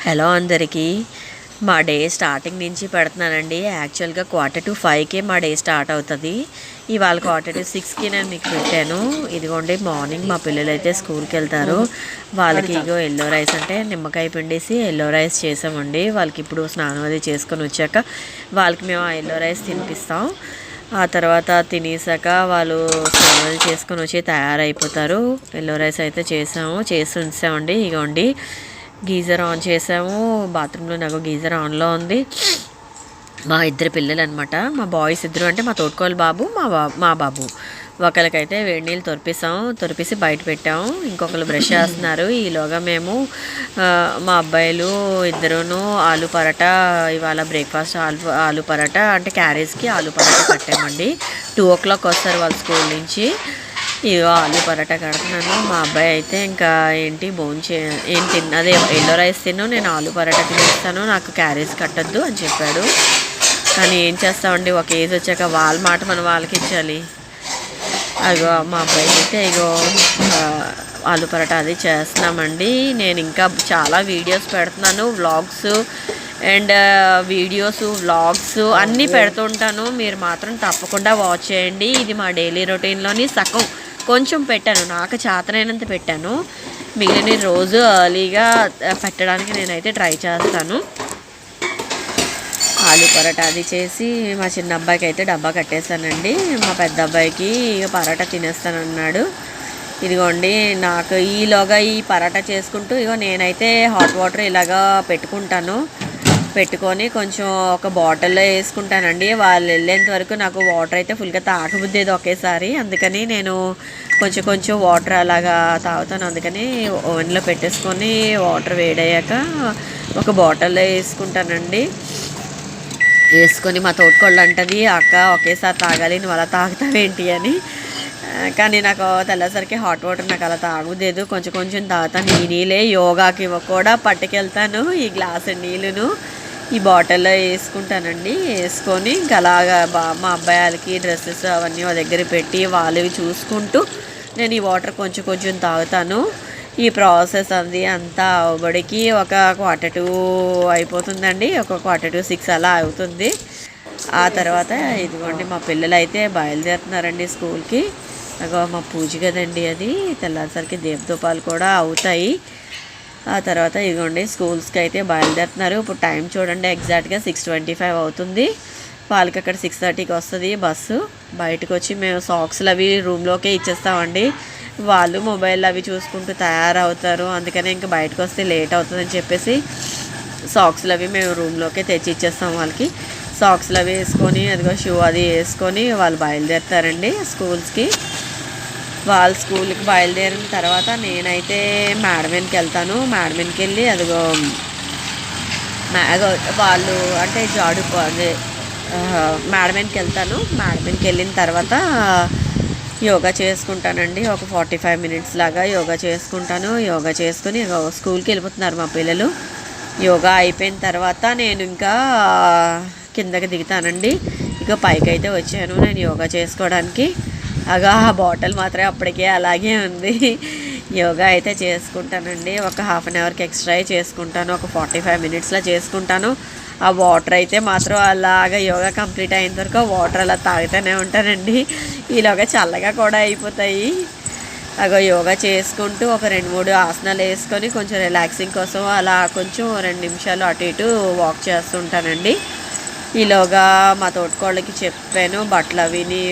Hello అందరికీ. మా day starting నుంచి పెడుతున్నానండి. యాక్చువల్గా 4:45కే మా డే స్టార్ట్ అవుతుంది. ఇవాళ 4:46కి నేను మీకు పెట్టాను. ఇదిగోండి మార్నింగ్ మా పిల్లలు అయితే స్కూల్కి వెళ్తారు. వాళ్ళకి ఇగో ఎల్లో రైస్ అంటే నిమ్మకాయ పిండేసి ఎల్లో రైస్ చేసామండి. వాళ్ళకి ఇప్పుడు స్నానం అది చేసుకొని వచ్చాక వాళ్ళకి మేము ఆ ఎల్లో రైస్ తినిపిస్తాం. ఆ తర్వాత తినేసాక వాళ్ళు స్నానాలు చేసుకొని వచ్చి తయారైపోతారు. ఎల్లో రైస్ అయితే చేసి ఉంచామండి. ఇగోండి గీజర్ ఆన్ చేసాము. బాత్రూంలో నాకు గీజర్ ఆన్లో ఉంది. మా ఇద్దరు పిల్లలు అనమాట, మా బాయ్స్ ఇద్దరు అంటే మా తోడుకోవాలి బాబు, మా బాబు. ఒకరికైతే వేడి నీళ్ళు తొరిపేసి బయట పెట్టాము. ఇంకొకరు బ్రష్ చేస్తున్నారు. ఈలోగా మేము మా అబ్బాయిలు ఇద్దరును ఆలు పరాటా, ఇవాళ బ్రేక్ఫాస్ట్ ఆలు పరాటా అంటే క్యారేజ్కి ఆలు పరాటా కట్టామండి. 2 o'clock వస్తారు వాళ్ళు స్కూల్ నుంచి. ఇగో ఆలు పరాటా కడుతున్నాను. మా అబ్బాయి అయితే ఇంకా ఏంటి అదే ఎల్లో రైస్ తిను, నేను ఆలు పరాటా తినేస్తాను, నాకు క్యారేజ్ కట్టద్దు అని చెప్పాడు. కానీ ఏం చేస్తామండి, ఒక ఏజ్ వచ్చాక వాళ్ళ మాట మనం వాళ్ళకి ఇచ్చాలి. అగో మా అబ్బాయి అయితే ఇగో ఆలు పరాటా అది చేస్తున్నామండి. నేను ఇంకా చాలా వీడియోస్ పెడుతున్నాను, వ్లాగ్స్ అండ్ వ్లాగ్స్ అన్నీ పెడుతుంటాను. మీరు మాత్రం తప్పకుండా వాచ్ చేయండి. ఇది మా డైలీ రొటీన్లోని సగం. కొంచెం పెట్టాను, నాకు చేతనైనంత పెట్టాను. మిగిలిన రోజు ఎర్లీగా పెట్టడానికి నేనైతే ట్రై చేస్తాను. ఆలు పరోటా అది చేసి మా చిన్న అబ్బాయికి అయితే డబ్బా కట్టేశానండి. మా పెద్ద అబ్బాయికి పరోటా తినేస్తానన్నాడు. ఇదిగోండి నాకు ఈలోగా ఈ పరోటా చేసుకుంటూ ఇగో నేనైతే హాట్ వాటర్ ఇలాగా పెట్టుకొని కొంచెం ఒక బాటిల్లో వేసుకుంటానండి. వాళ్ళు వెళ్ళేంత వరకు నాకు వాటర్ అయితే ఫుల్గా తాగబుద్దేది ఒకేసారి. అందుకని నేను కొంచెం వాటర్ అలాగా తాగుతాను. అందుకని ఓవెన్లో పెట్టేసుకొని వాటర్ వేడయ్యాక ఒక బాటిల్లో వేసుకుంటానండి. వేసుకొని మా తోటకోళ్ళు అంటది, అక్క ఒకేసారి తాగాలి, నువ్వు అలా తాగుతావేంటి అని. కానీ నాకు తెల్లసరికి హాట్ వాటర్ నాకు అలా తాగుదేదు, కొంచెం తాగుతాను. ఈ నీళ్ళే యోగాకి కూడా పట్టుకెళ్తాను. ఈ గ్లాసు నీళ్ళను ఈ బాటిల్లో వేసుకుంటానండి. వేసుకొని ఇంకా అలాగా మా అబ్బాయిలకి డ్రెస్సెస్ అవన్నీ ఒక దగ్గర పెట్టి వాళ్ళవి చూసుకుంటూ నేను ఈ వాటర్ కొంచెం తాగుతాను. ఈ ప్రాసెస్ అది అంతా అవబడికి ఒక 4:45 అయిపోతుందండి. ఒక 4:45 అలా అవుతుంది. ఆ తర్వాత ఇదిగోండి మా పిల్లలు అయితే బయలుదేరుతున్నారండి స్కూల్కి. అగో మా పూజ కదండి అది, తెల్లారిసరికి దీపదూపాలు కూడా అవుతాయి. ఆ తర్వాత ఇదిగోండి స్కూల్స్కి అయితే బయలుదేరుతున్నారు. ఇప్పుడు టైం చూడండి, ఎగ్జాక్ట్గా 6:25 అవుతుంది. వాళ్ళకి అక్కడ 6:30కి వస్తుంది బస్సు. బయటకు వచ్చి మేము సాక్స్లు అవి రూమ్లోకే ఇచ్చేస్తామండి. వాళ్ళు మొబైల్ అవి చూసుకుంటూ తయారవుతారు. అందుకనే ఇంకా బయటకు వస్తే లేట్ అవుతుందని చెప్పేసి సాక్స్లు అవి మేము రూమ్లోకే తెచ్చి ఇచ్చేస్తాం వాళ్ళకి. సాక్స్లు అవి వేసుకొని అదిగో షూ అది వేసుకొని వాళ్ళు బయలుదేరుతారండి స్కూల్స్కి. వాళ్ళ స్కూల్కి బయలుదేరిన తర్వాత నేనైతే మేడమీన్కి వెళ్తాను. మేడమీన్కి వెళ్ళి అదిగో వాళ్ళు అంటే అదే మేడమీన్కి వెళ్తాను. మేడమీన్కి వెళ్ళిన తర్వాత యోగా చేసుకుంటానండి. ఒక 45 minutes లాగా యోగా చేసుకుంటాను. యోగా చేసుకుని స్కూల్కి వెళ్ళిపోతున్నారు మా పిల్లలు. యోగా అయిపోయిన తర్వాత నేను ఇంకా కిందకి దిగుతానండి. ఇక పైకి అయితే వచ్చాను నేను యోగా చేసుకోవడానికి. ఆ బాటిల్ మాత్రం అప్పటికే అలాగే ఉంది. యోగా అయితే చేసుకుంటానండి. ఒక 1/2 hourకి ఎక్స్ట్రా చేసుకుంటాను. ఒక 45 minutesలో చేసుకుంటాను. ఆ వాటర్ అయితే మాత్రం అలాగా యోగా కంప్లీట్ అయిన వరకు వాటర్ అలా తాగుతూనే ఉంటానండి. ఈలోగా చల్లగా కూడా అయిపోతాయి. యోగా చేసుకుంటూ ఒక 2-3 ఆసనాలు వేసుకొని కొంచెం రిలాక్సింగ్ కోసం అలా కొంచెం 2 నిమిషాలు అటు ఇటు వాక్ చేస్తుంటానండి. ఈలోగా మా తోటకోళ్ళకి చెప్పాను బట్టలు అవిని